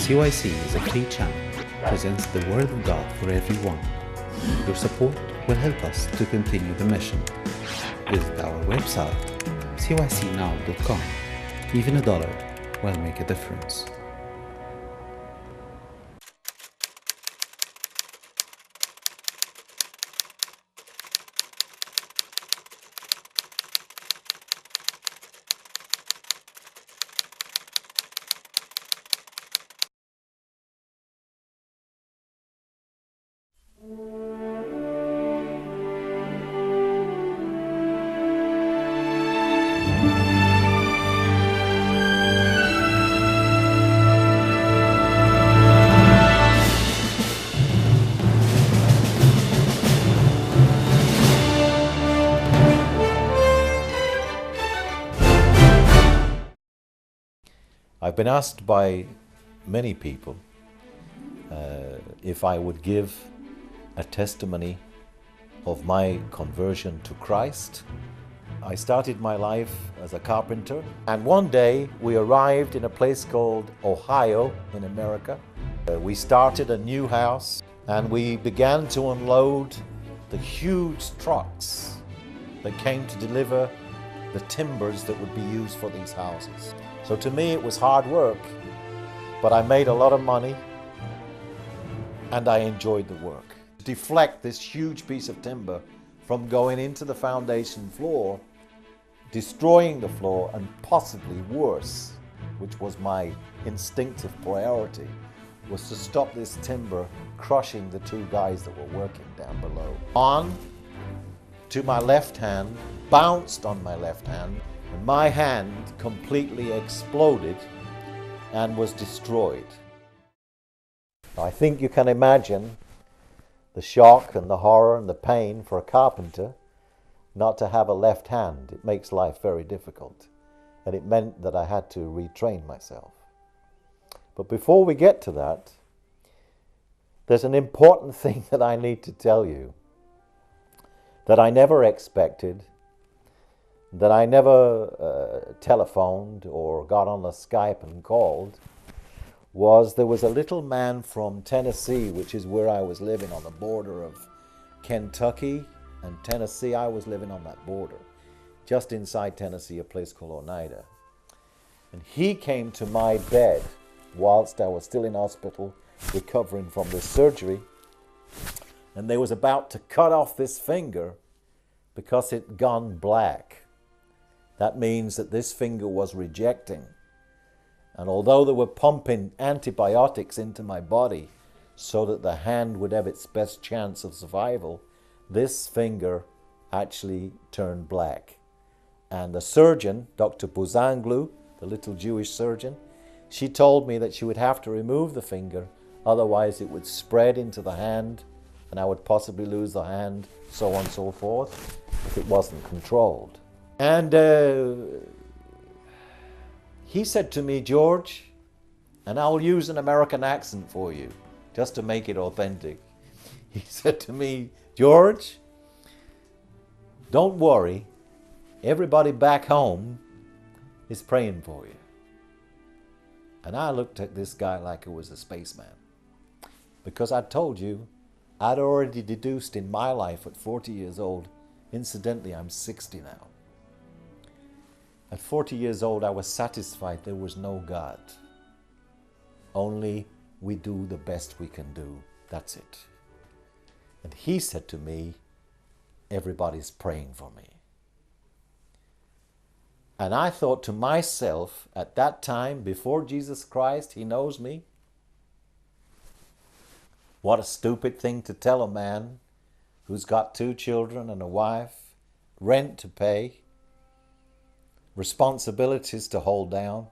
CYC is a free channel, presents the Word of God for everyone. Your support will help us to continue the mission. Visit our website, cycnow.com. Even $1 will make a difference. I've been asked by many people if I would give a testimony of my conversion to Christ. I started my life as a carpenter, and one day we arrived in a place called Ohio in America. We started a new house and we began to unload the huge trucks that came to deliver the timbers that would be used for these houses. So to me it was hard work, but I made a lot of money and I enjoyed the work. To deflect this huge piece of timber from going into the foundation floor, destroying the floor, and possibly worse, which was my instinctive priority, was to stop this timber crushing the two guys that were working down below. On to my left hand, bounced on my left hand, and my hand completely exploded and was destroyed. I think you can imagine the shock and the horror and the pain for a carpenter not to have a left hand. It makes life very difficult, and it meant that I had to retrain myself. But before we get to that, there's an important thing that I need to tell you that I never expected, that I never telephoned or got on the Skype and called, was there was a little man from Tennessee, which is where I was living, on the border of Kentucky and Tennessee. I was living on that border, just inside Tennessee, a place called Oneida. And he came to my bed whilst I was still in hospital recovering from this surgery, and they was about to cut off this finger because it gone black. That means that this finger was rejecting. And although they were pumping antibiotics into my body so that the hand would have its best chance of survival, this finger actually turned black. And the surgeon, Dr. Buzanglu, the little Jewish surgeon, she told me that she would have to remove the finger, otherwise it would spread into the hand and I would possibly lose the hand, so on and so forth, if it wasn't controlled. And he said to me, George, and I'll use an American accent for you, just to make it authentic. He said to me, George, don't worry, everybody back home is praying for you. And I looked at this guy like he was a spaceman, because I told you, I'd already deduced in my life at 40 years old, incidentally I'm 60 now. At 40 years old, I was satisfied there was no God. Only we do the best we can do. That's it. And he said to me, everybody's praying for me. And I thought to myself, at that time, before Jesus Christ, he knows me. What a stupid thing to tell a man who's got 2 children and a wife, rent to pay, responsibilities to hold down,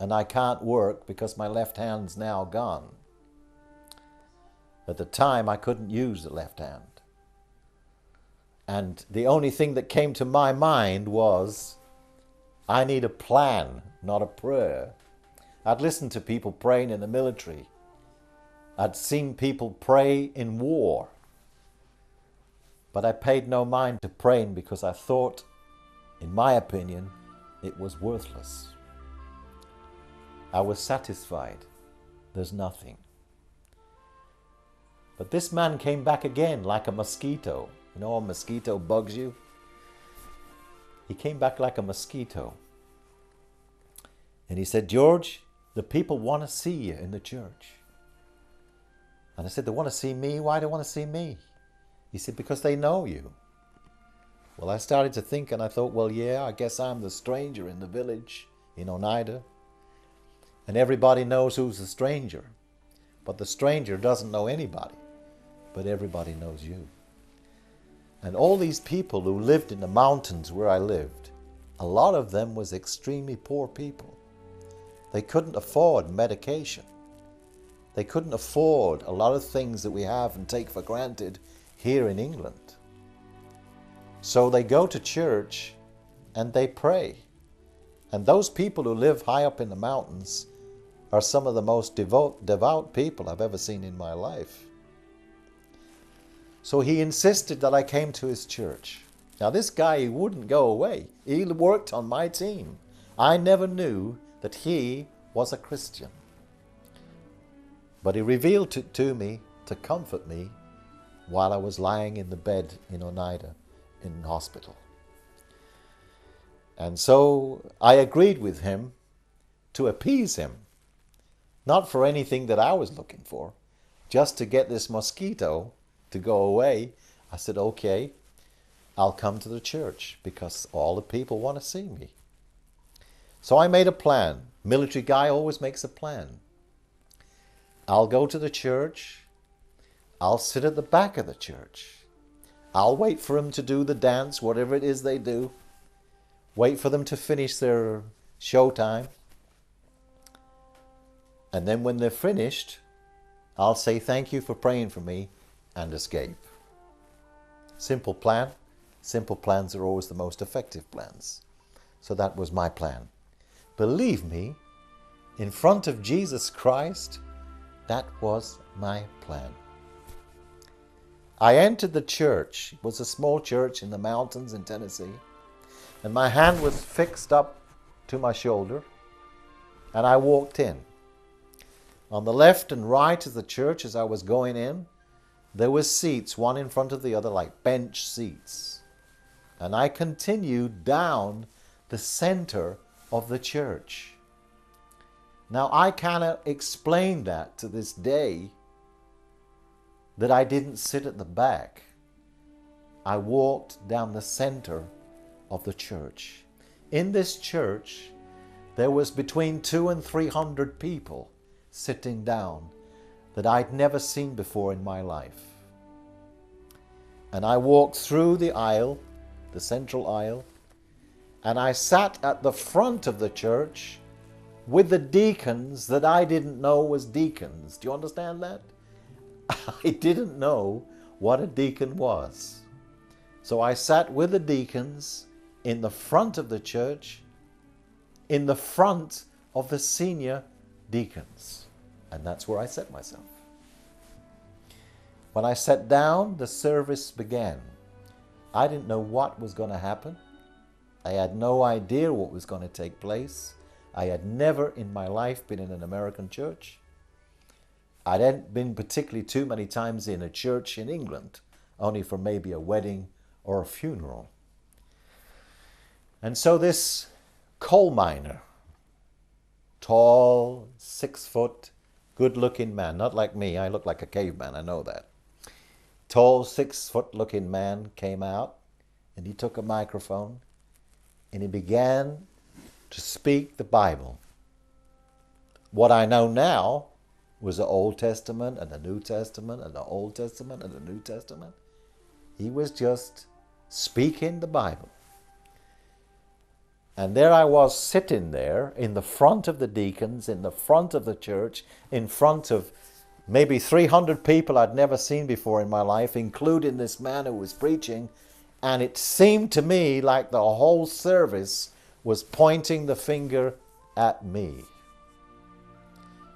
and I can't work because my left hand's now gone. At the time, I couldn't use the left hand. And the only thing that came to my mind was, I need a plan, not a prayer. I'd listened to people praying in the military. I'd seen people pray in war. But I paid no mind to praying because I thought, in my opinion, it was worthless. I was satisfied there's nothing. But this man came back again like a mosquito. You know, a mosquito bugs you? He came back like a mosquito. And he said, George, the people want to see you in the church. And I said, they want to see me? Why do they want to see me? He said, because they know you. Well, I started to think, and I thought, well, yeah, I guess I'm the stranger in the village in Oneida. And everybody knows who's the stranger. But the stranger doesn't know anybody. But everybody knows you. And all these people who lived in the mountains where I lived, a lot of them was extremely poor people. They couldn't afford medication. They couldn't afford a lot of things that we have and take for granted here in England. So they go to church and they pray. And those people who live high up in the mountains are some of the most devout people I've ever seen in my life. So he insisted that I came to his church. Now this guy, he wouldn't go away. He worked on my team. I never knew that he was a Christian. But he revealed it to me to comfort me while I was lying in the bed in Oneida in hospital. And so I agreed with him to appease him. Not for anything that I was looking for, just to get this mosquito to go away. I said, okay, I'll come to the church because all the people want to see me. So I made a plan. Military guy always makes a plan. I'll go to the church. I'll sit at the back of the church. I'll wait for them to do the dance, whatever it is they do. Wait for them to finish their showtime. And then when they're finished, I'll say thank you for praying for me and escape. Simple plan. Simple plans are always the most effective plans. So that was my plan. Believe me, in front of Jesus Christ, that was my plan. I entered the church. It was a small church in the mountains in Tennessee. And my hand was fixed up to my shoulder. And I walked in. On the left and right of the church as I was going in, there were seats, one in front of the other, like bench seats. And I continued down the center of the church. Now, I cannot explain that to this day, that I didn't sit at the back. I walked down the center of the church. In this church, there was between 200 and 300 people sitting down that I'd never seen before in my life. And I walked through the aisle, the central aisle, and I sat at the front of the church with the deacons that I didn't know was deacons. Do you understand that? I didn't know what a deacon was. So I sat with the deacons in the front of the church, in the front of the senior deacons. And that's where I set myself. When I sat down, the service began. I didn't know what was going to happen. I had no idea what was going to take place. I had never in my life been in an American church. I hadn't been particularly too many times in a church in England, only for maybe a wedding or a funeral. And so this coal miner, tall, 6 foot, good-looking man, not like me, I look like a caveman, I know that. Tall, 6 foot looking man came out and he took a microphone and he began to speak the Bible. What I know now was the Old Testament and the New Testament and the Old Testament and the New Testament. He was just speaking the Bible. And there I was sitting there in the front of the deacons, in the front of the church, in front of maybe 300 people I'd never seen before in my life, including this man who was preaching. And it seemed to me like the whole service was pointing the finger at me.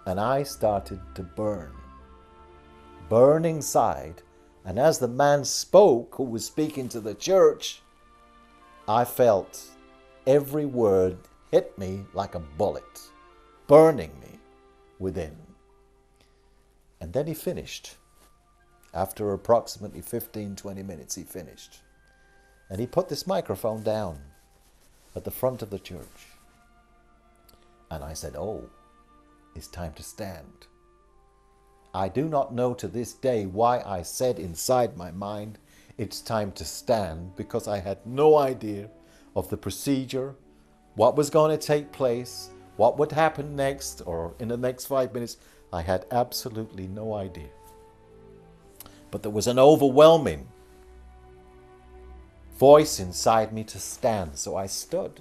And I started to burn inside. And as the man spoke, who was speaking to the church, I felt every word hit me like a bullet, burning me within. And then he finished. After approximately 15-20 minutes, he finished. And he put this microphone down at the front of the church. And I said, oh, it's time to stand. I do not know to this day why I said inside my mind, it's time to stand, because I had no idea of the procedure, what was going to take place, what would happen next, or in the next 5 minutes. I had absolutely no idea. But there was an overwhelming voice inside me to stand, so I stood.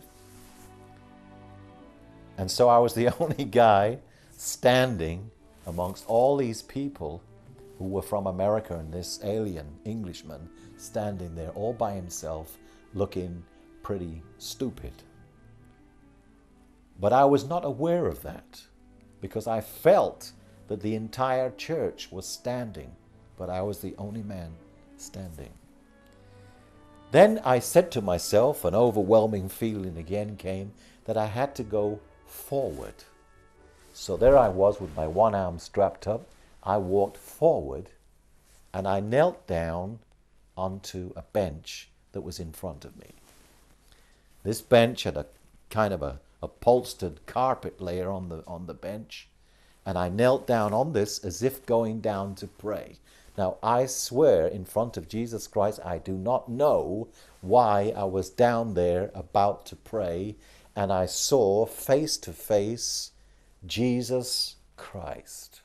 And so I was the only guy standing amongst all these people who were from America, and this alien Englishman standing there all by himself, looking pretty stupid. But I was not aware of that, because I felt that the entire church was standing, but I was the only man standing. Then I said to myself, an overwhelming feeling again came, that I had to go forward. So there I was with my one arm strapped up. I walked forward and I knelt down onto a bench that was in front of me. This bench had a kind of a upholstered carpet layer on the bench, and I knelt down on this as if going down to pray. Now, I swear in front of Jesus Christ, I do not know why I was down there about to pray, and I saw face to face Jesus Christ.